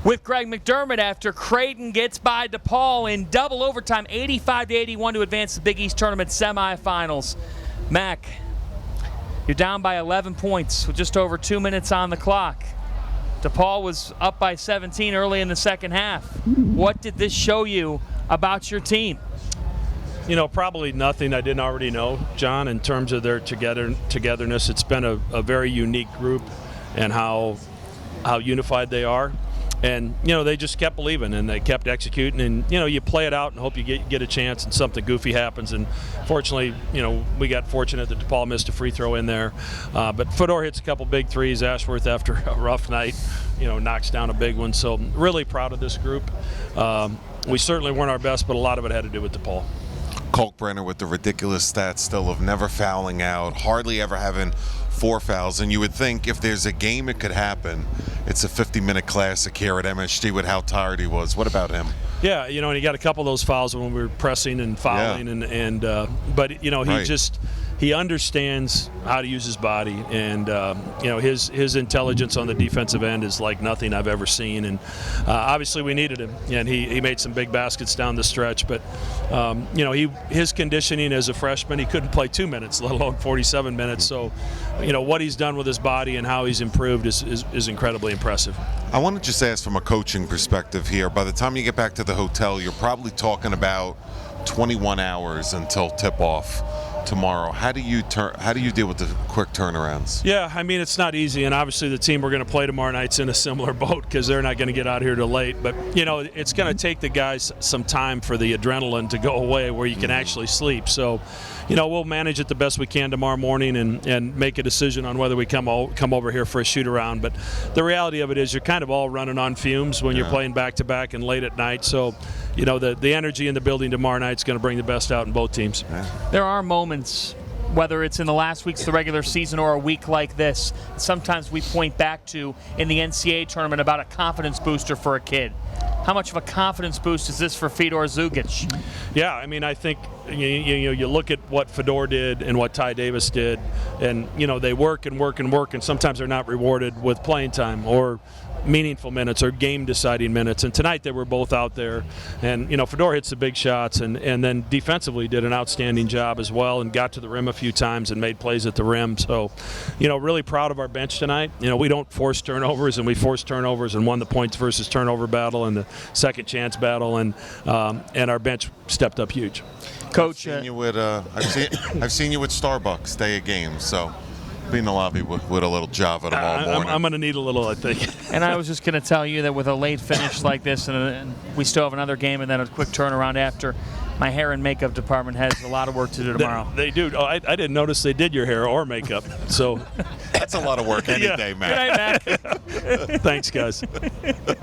with Greg McDermott after Creighton gets by DePaul in double overtime, 85-81 to advance the Big East Tournament semifinals. Mac, you're down by 11 points with just over 2 minutes on the clock. DePaul was up by 17 early in the second half. What did this show you about your team? You know, probably nothing I didn't already know, John, in terms of their togetherness. It's been a very unique group and how unified they are. And, you know, they just kept believing and they kept executing. And, you know, you play it out and hope you get a chance and something goofy happens. And fortunately, you know, we got fortunate that DePaul missed a free throw in there. But Fedor hits a couple big threes. Ashworth, after a rough night, you know, knocks down a big one. So really proud of this group. We certainly weren't our best, but a lot of it had to do with DePaul. Kalkbrenner with the ridiculous stats still of never fouling out, hardly ever having 4 fouls. And you would think if there's a game it could happen, it's a 50-minute classic here at MSG with how tired he was. What about him? Yeah, you know, and he got a couple of those fouls when we were pressing and fouling, but you know, he understands how to use his body, and you know, his intelligence on the defensive end is like nothing I've ever seen. And obviously we needed him, and he made some big baskets down the stretch. But you know, his conditioning as a freshman, he couldn't play 2 minutes, let alone 47 minutes. So, you know, what he's done with his body and how he's improved is incredibly impressive. I want to just ask from a coaching perspective here. By the time you get back to the hotel, you're probably talking about 21 hours until tip-off tomorrow. How do you deal with the quick turnarounds? Yeah, I mean, it's not easy, and obviously the team we're going to play tomorrow night's in a similar boat because they're not going to get out here till late. But you know, it's going to take the guys some time for the adrenaline to go away where you can actually sleep. So, you know, we'll manage it the best we can tomorrow morning and make a decision on whether we come over here for a shoot around. But the reality of it is you're kind of all running on fumes when you're playing back to back and late at night. So, you know, the energy in the building tomorrow night is going to bring the best out in both teams. There are moments, whether it's in the last weeks of the regular season or a week like this, sometimes we point back to in the NCAA tournament about a confidence booster for a kid. How much of a confidence boost is this for Fedor Zugic? Yeah, I mean, I think you look at what Fedor did and what Ty Davis did, and you know, they work and work and work, and sometimes they're not rewarded with playing time or meaningful minutes or game-deciding minutes. And tonight they were both out there, and you know, Fedor hits the big shots, and then defensively did an outstanding job as well, and got to the rim a few times and made plays at the rim. So, you know, really proud of our bench tonight. You know, we don't force turnovers, and we forced turnovers and won the points versus turnover battle and the second chance battle, and our bench stepped up huge. Coach, I've seen you with Starbucks day of games, so be in the lobby with a little Java tomorrow morning. I'm going to need a little, I think. And I was just going to tell you that with a late finish like this, and we still have another game and then a quick turnaround after, my hair and makeup department has a lot of work to do tomorrow. They do. Oh, I didn't notice they did your hair or makeup. So that's a lot of work any day, Matt. Good night, Mac. Thanks, guys.